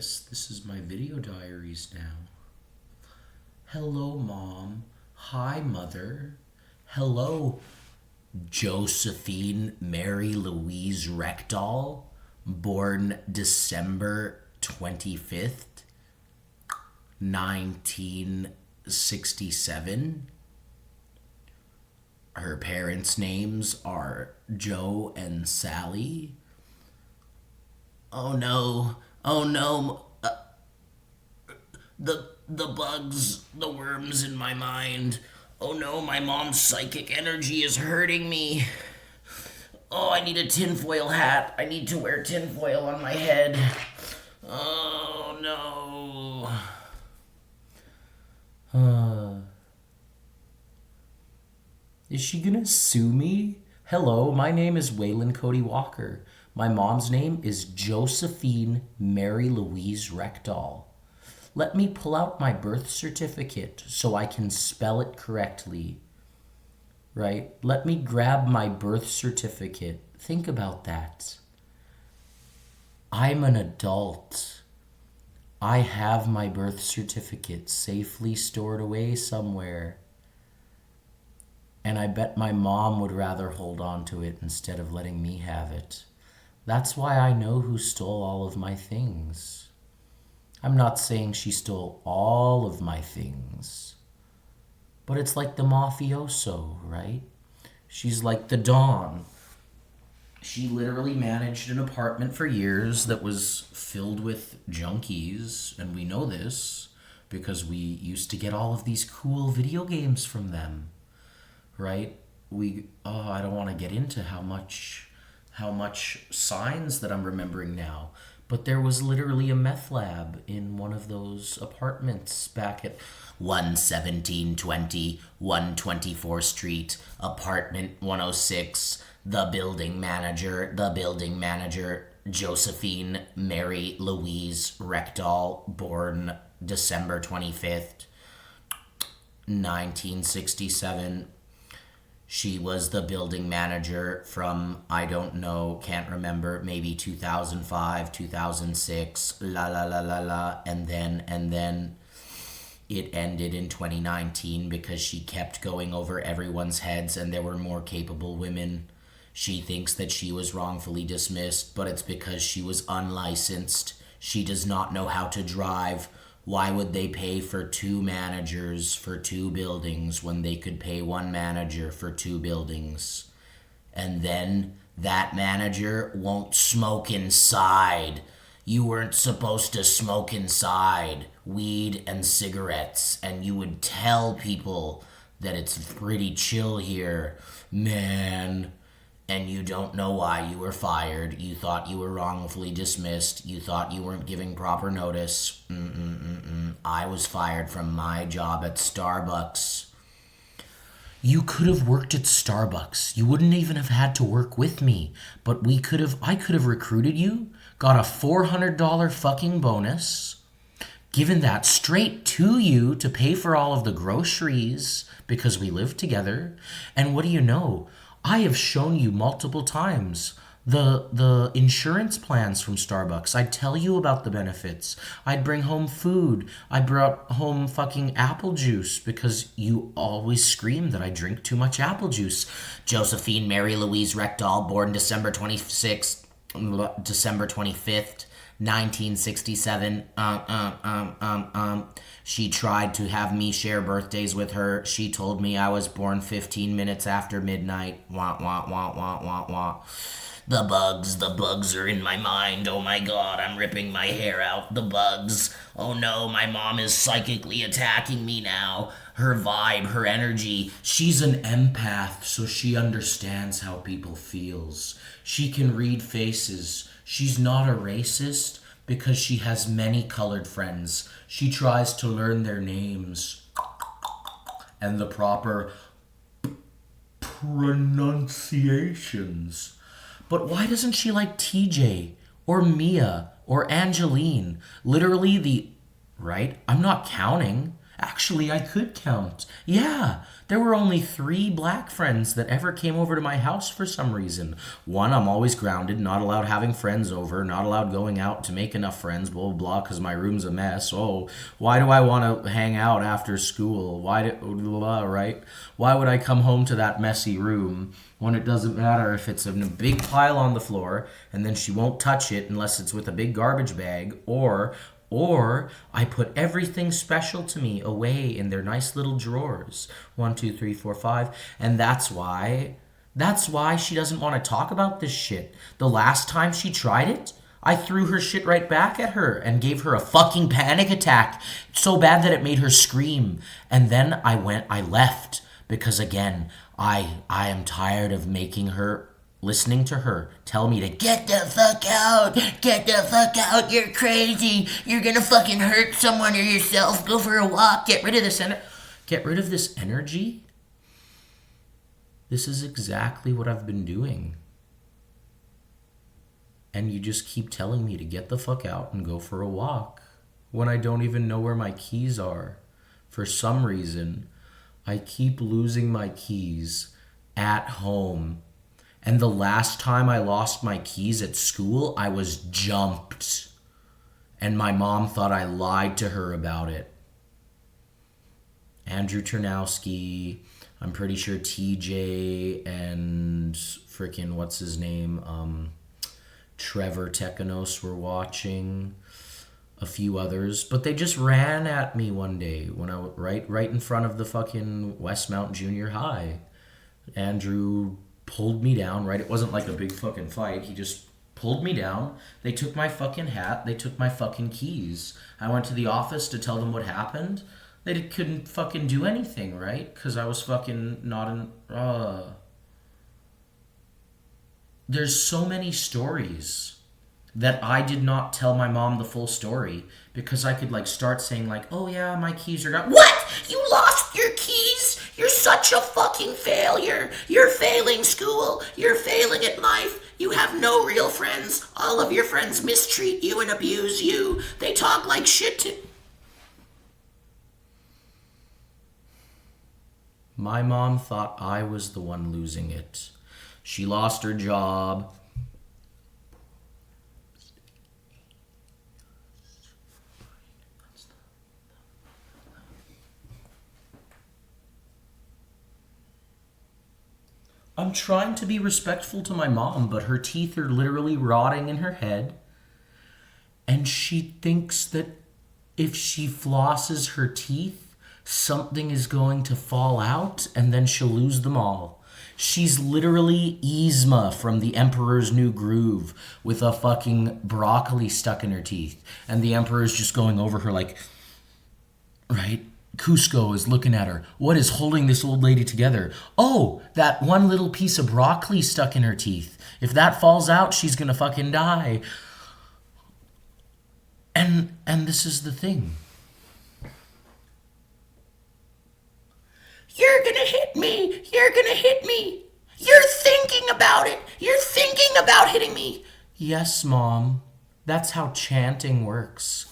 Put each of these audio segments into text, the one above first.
This is my video diaries now. Hello, Mom. Hi, Mother. Hello, Josephine Mary Louise Rectal, born December 25th, 1967. Her parents' names are Joe and Sally. Oh no, oh no, the bugs, the worms in my mind. Oh no, my mom's psychic energy is hurting me. Oh, I need a tinfoil hat. I need to wear tinfoil on my head. Oh no. Is she gonna sue me? Hello, my name is Waylon Cody Walker. My mom's name is Josephine Mary Louise Rectal. Let me pull out my birth certificate so I can spell it correctly. Right? Let me grab my birth certificate. Think about that. I'm an adult. I have my birth certificate safely stored away somewhere. And I bet my mom would rather hold on to it instead of letting me have it. That's why I know who stole all of my things. I'm not saying she stole all of my things, but it's like the mafioso, right? She's like the Don. She literally managed an apartment for years that was filled with junkies, and we know this because we used to get all of these cool video games from them, right? I don't want to get into how much signs that I'm remembering now. But there was literally a meth lab in one of those apartments back at 11720 124th Street, apartment 106. The building manager, Josephine Mary Louise Rectal, born December 25th, 1967. She was the building manager from, I don't know, can't remember, maybe 2005, 2006, and then it ended in 2019 because she kept going over everyone's heads and there were more capable women. She thinks that she was wrongfully dismissed, but it's because she was unlicensed. She does not know how to drive. Why would they pay for two managers for two buildings when they could pay one manager for two buildings? And then that manager won't smoke inside. You weren't supposed to smoke inside, weed and cigarettes, and you would tell people that it's pretty chill here, man. And you don't know why you were fired. You thought you were wrongfully dismissed. You thought you weren't giving proper notice. I was fired from my job at Starbucks. You could have worked at Starbucks. You wouldn't even have had to work with me. But I could have recruited you, got a $400 fucking bonus, given that straight to you to pay for all of the groceries because we live together. And what do you know? I have shown you multiple times the insurance plans from Starbucks. I'd tell you about the benefits. I'd bring home food. I brought home fucking apple juice because you always scream that I drink too much apple juice. Josephine Mary Louise Rectal, born December 25th, 1967. She tried to have me share birthdays with her. She told me I was born 15 minutes after midnight. Wah, wah, wah, wah, wah, wah. The bugs are in my mind. Oh my god, I'm ripping my hair out. The bugs. Oh no, my mom is psychically attacking me now. Her vibe, her energy. She's an empath, so she understands how people feels. She can read faces. She's not a racist because she has many colored friends. She tries to learn their names and the proper pronunciations. But why doesn't she like TJ or Mia or Angeline? Literally right? I'm not counting. Actually, I could count. Yeah, there were only 3 black friends that ever came over to my house for some reason. One, I'm always grounded, not allowed having friends over, not allowed going out to make enough friends, blah, blah, blah, because my room's a mess. Oh, why do I want to hang out after school? Why do, blah, blah, right? Why would I come home to that messy room when it doesn't matter if it's in a big pile on the floor and then she won't touch it unless it's with a big garbage bag, or I put everything special to me away in their nice little drawers. 1, 2, 3, 4, 5. And that's why she doesn't want to talk about this shit. The last time she tried it, I threw her shit right back at her and gave her a fucking panic attack so bad that it made her scream. And then I left because again, I am tired of listening to her tell me to get the fuck out, you're crazy, you're gonna fucking hurt someone or yourself, go for a walk, get rid of this energy. This is exactly what I've been doing. And you just keep telling me to get the fuck out and go for a walk when I don't even know where my keys are. For some reason, I keep losing my keys at home. And the last time I lost my keys at school, I was jumped. And my mom thought I lied to her about it. Andrew Ternowski, I'm pretty sure TJ and frickin' what's his name, Trevor Tekanos were watching, a few others, but they just ran at me one day when I was right in front of the fucking Westmount Junior High. Andrew pulled me down, right? It wasn't like a big fucking fight. He just pulled me down. They took my fucking hat. They took my fucking keys. I went to the office to tell them what happened. They couldn't fucking do anything, right? Because I was fucking not in... There's so many stories that I did not tell my mom the full story because I could like start saying like, oh yeah, my keys are gone. What? You lost your keys? You're such a fucking failure. You're failing school. You're failing at life. You have no real friends. All of your friends mistreat you and abuse you. They talk like shit to... My mom thought I was the one losing it. She lost her job. I'm trying to be respectful to my mom, but her teeth are literally rotting in her head. And she thinks that if she flosses her teeth, something is going to fall out and then she'll lose them all. She's literally Yzma from The Emperor's New Groove with a fucking broccoli stuck in her teeth. And the Emperor's just going over her like, right? Cusco is looking at her. What is holding this old lady together? Oh, that one little piece of broccoli stuck in her teeth. If that falls out, she's gonna fucking die. And this is the thing. You're gonna hit me. You're gonna hit me. You're thinking about it. You're thinking about hitting me. Yes, Mom. That's how chanting works.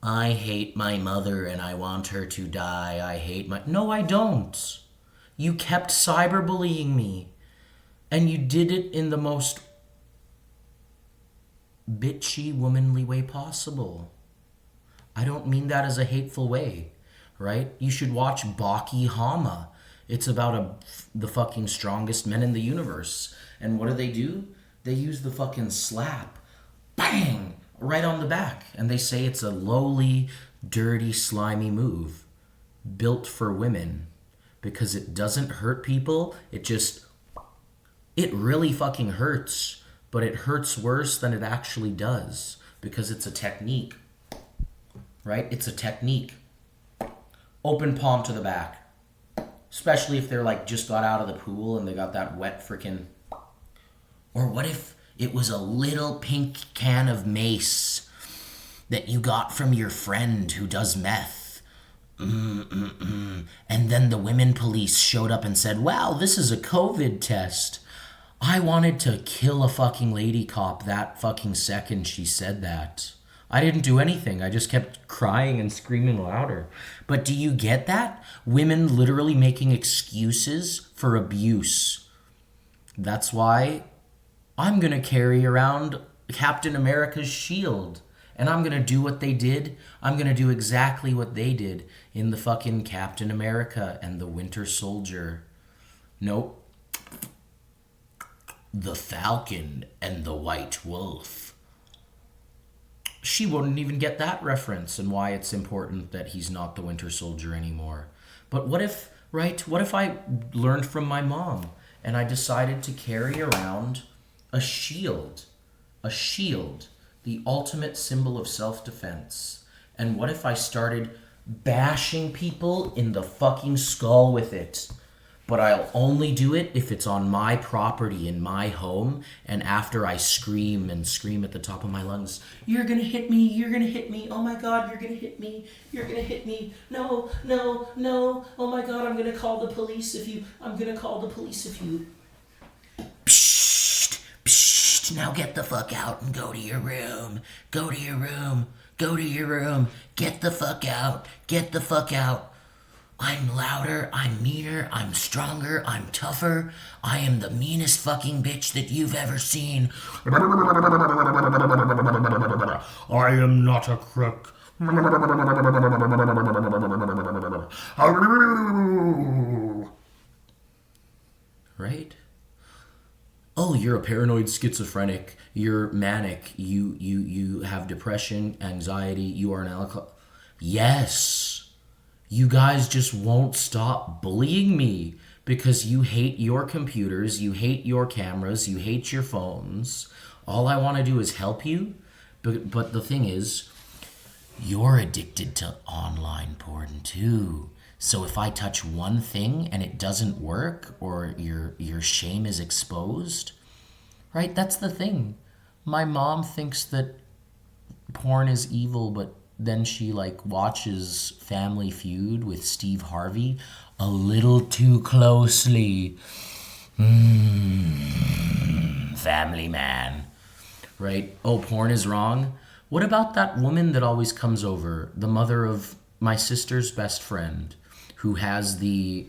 I hate my mother and I want her to die. I hate my... No, I don't. You kept cyberbullying me. And you did it in the most bitchy, womanly way possible. I don't mean that as a hateful way, right? You should watch Baki Hama. It's about the fucking strongest men in the universe. And what do? They use the fucking slap. Bang! Right on the back. And they say it's a lowly, dirty, slimy move built for women because it doesn't hurt people. It really fucking hurts, but it hurts worse than it actually does because it's a technique, right? It's a technique. Open palm to the back, especially if they're like just got out of the pool and they got that wet freaking... Or what if it was a little pink can of mace that you got from your friend who does meth. And then the women police showed up and said, wow, this is a COVID test. I wanted to kill a fucking lady cop that fucking second she said that. I didn't do anything. I just kept crying and screaming louder. But do you get that? Women literally making excuses for abuse. That's why I'm going to carry around Captain America's shield. And I'm going to do what they did. I'm going to do exactly what they did in the fucking Captain America and the Winter Soldier. Nope. The Falcon and the White Wolf. She wouldn't even get that reference and why it's important that he's not the Winter Soldier anymore. But what if, right? What if I learned from my mom and I decided to carry around a shield? A shield. The ultimate symbol of self-defense. And what if I started bashing people in the fucking skull with it? But I'll only do it if it's on my property, in my home, and after I scream and scream at the top of my lungs, "You're gonna hit me, you're gonna hit me, oh my god, you're gonna hit me, you're gonna hit me, no, no, no, oh my god, I'm gonna call the police if you, I'm gonna call the police if you." Psst, psst, now get the fuck out and go to your room, go to your room, go to your room, get the fuck out, get the fuck out. I'm louder, I'm meaner, I'm stronger, I'm tougher. I am the meanest fucking bitch that you've ever seen. I am not a crook. Right? Oh, you're a paranoid schizophrenic. You're manic. You have depression, anxiety. You are an alcoholic. Yes. You guys just won't stop bullying me because you hate your computers, you hate your cameras, you hate your phones. All I want to do is help you. But the thing is, you're addicted to online porn too. So if I touch one thing and it doesn't work or your shame is exposed, right? That's the thing. My mom thinks that porn is evil, but then she like watches Family Feud with Steve Harvey a little too closely. Family man. Right? Oh, porn is wrong? What about that woman that always comes over, the mother of my sister's best friend, who has the...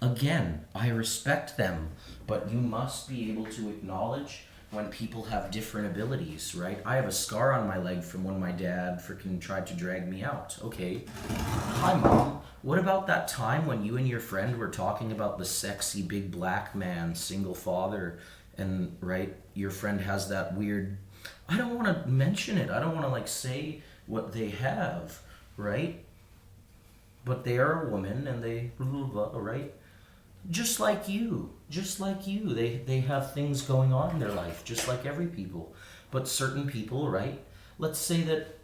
Again, I respect them, but you must be able to acknowledge when people have different abilities, right? I have a scar on my leg from when my dad freaking tried to drag me out. Okay. Hi, Mom. What about that time when you and your friend were talking about the sexy big black man, single father, and, right, your friend has that weird... I don't want to mention it. I don't want to, like, say what they have, right? But they are a woman, and they... right? Just like you. They have things going on in their life, just like every people. But certain people, right? Let's say that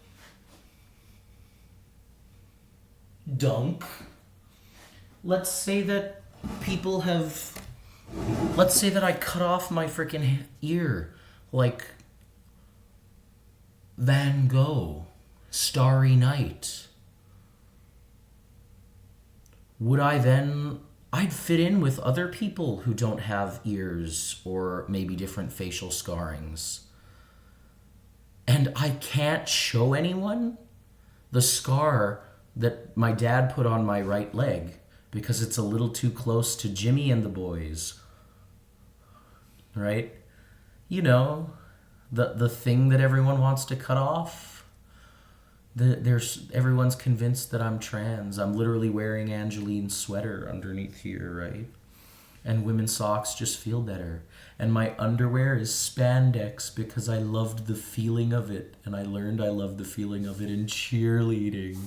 Dunk. Let's say that people have... Let's say that I cut off my freaking ear, like Van Gogh, Starry Night. Would I then... I'd fit in with other people who don't have ears or maybe different facial scarrings. And I can't show anyone the scar that my dad put on my right leg because it's a little too close to Jimmy and the boys. Right? You know, the thing that everyone wants to cut off. Everyone's convinced that I'm trans. I'm literally wearing Angeline's sweater underneath here, right? And women's socks just feel better. And my underwear is spandex because I loved the feeling of it. And I learned I loved the feeling of it in cheerleading.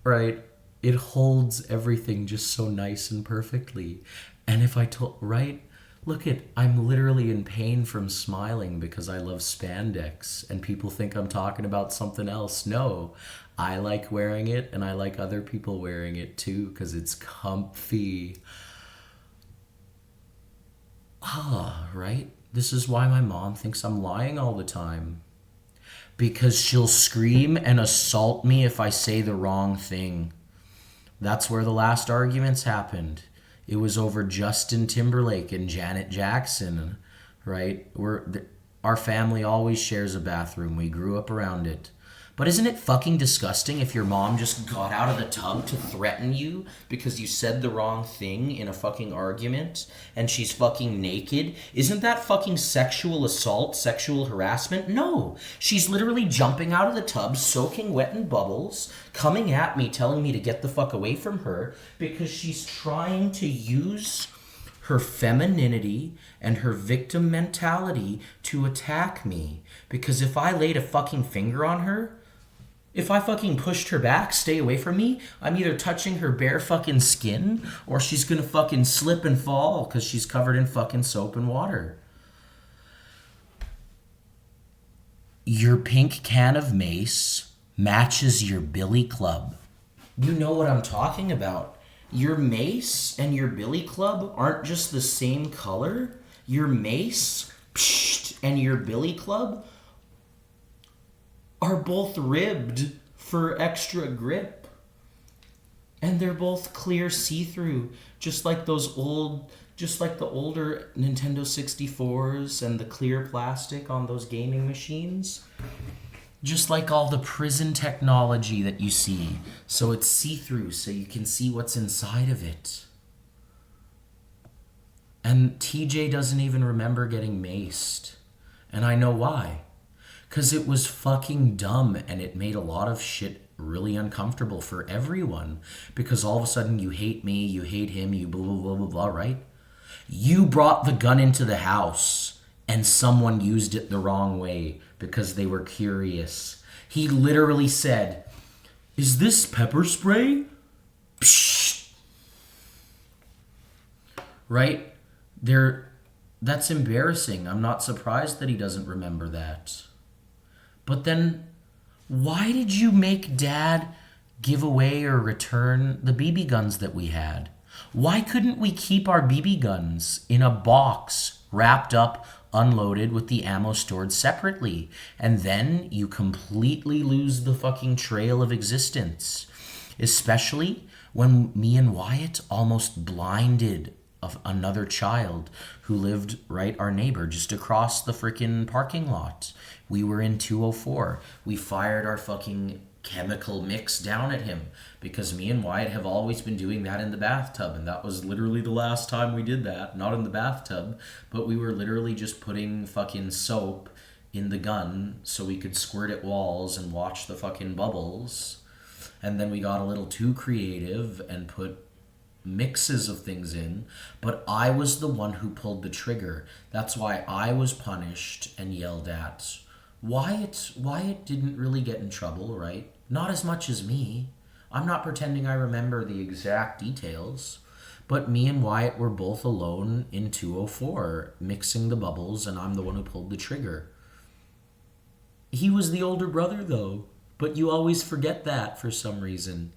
Right? It holds everything just so nice and perfectly. And if I told, right? Look I'm literally in pain from smiling because I love spandex and people think I'm talking about something else. No, I like wearing it and I like other people wearing it too because it's comfy. Right? This is why my mom thinks I'm lying all the time. Because she'll scream and assault me if I say the wrong thing. That's where the last arguments happened. It was over Justin Timberlake and Janet Jackson, right? Our family always shares a bathroom. We grew up around it. But isn't it fucking disgusting if your mom just got out of the tub to threaten you because you said the wrong thing in a fucking argument and she's fucking naked? Isn't that fucking sexual assault, sexual harassment? No. She's literally jumping out of the tub, soaking wet in bubbles, coming at me, telling me to get the fuck away from her because she's trying to use her femininity and her victim mentality to attack me. Because if I laid a fucking finger on her, if I fucking pushed her back, stay away from me, I'm either touching her bare fucking skin or she's gonna fucking slip and fall because she's covered in fucking soap and water. Your pink can of mace matches your billy club. You know what I'm talking about. Your mace and your billy club aren't just the same color. Your mace and your billy club are both ribbed for extra grip. And they're both clear see-through, just like the older Nintendo 64s and the clear plastic on those gaming machines. Just like all the prison technology that you see. So it's see-through, so you can see what's inside of it. And TJ doesn't even remember getting maced. And I know why. Because it was fucking dumb and it made a lot of shit really uncomfortable for everyone. Because all of a sudden you hate me, you hate him, you blah, blah, blah, blah, blah, right? You brought the gun into the house and someone used it the wrong way because they were curious. He literally said, "Is this pepper spray?" Psh! Right? That's embarrassing. I'm not surprised that he doesn't remember that. But then, why did you make Dad give away or return the BB guns that we had? Why couldn't we keep our BB guns in a box, wrapped up, unloaded, with the ammo stored separately? And then you completely lose the fucking trail of existence. Especially when me and Wyatt almost blinded of another child who lived our neighbor just across the freaking parking lot. We were in 204. We fired our fucking chemical mix down at him because me and Wyatt have always been doing that in the bathtub, and that was literally the last time we did that. Not in the bathtub, but we were literally just putting fucking soap in the gun so we could squirt at walls and watch the fucking bubbles. And then we got a little too creative and put mixes of things in, but I was the one who pulled the trigger. That's why I was punished and yelled at. Wyatt didn't really get in trouble, right? Not as much as me. I'm not pretending I remember the exact details, but me and Wyatt were both alone in 204 mixing the bubbles, and I'm the one who pulled the trigger. He was the older brother though, but you always forget that for some reason.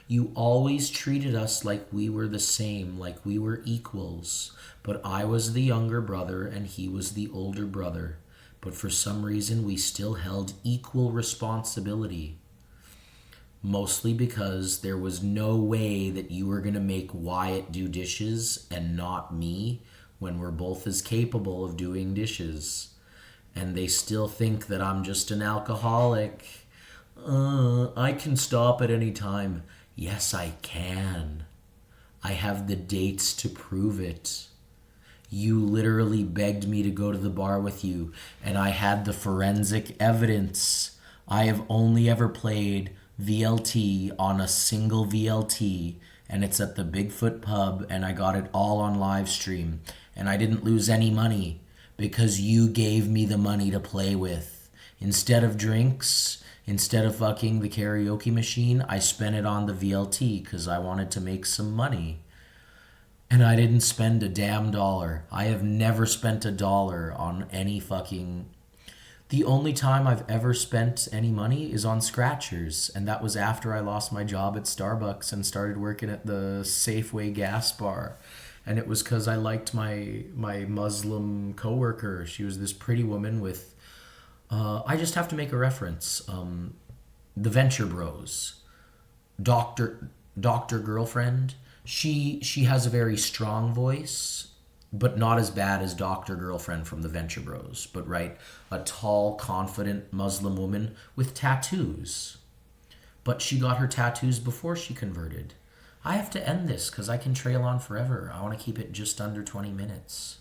You always treated us like we were the same, like we were equals. But I was the younger brother and he was the older brother. But for some reason, we still held equal responsibility. Mostly because there was no way that you were going to make Wyatt do dishes and not me when we're both as capable of doing dishes. And they still think that I'm just an alcoholic. I can stop at any time. Yes, I can. I have the dates to prove it. You literally begged me to go to the bar with you, and I had the forensic evidence. I have only ever played VLT on a single VLT, and it's at the Bigfoot Pub, and I got it all on live stream, and I didn't lose any money because you gave me the money to play with. Instead of drinks, instead of fucking the karaoke machine, I spent it on the VLT because I wanted to make some money. And I didn't spend a damn dollar. I have never spent a dollar on any fucking... The only time I've ever spent any money is on scratchers, and that was after I lost my job at Starbucks and started working at the Safeway gas bar. And it was because I liked my Muslim coworker. She was this pretty woman with... I just have to make a reference. The Venture Bros. Doctor Girlfriend. She has a very strong voice. but not as bad as Dr. Girlfriend from the Venture Bros. But right, a tall, confident Muslim woman with tattoos. But she got her tattoos before she converted. I have to end this because I can trail on forever. I want to keep it just under 20 minutes.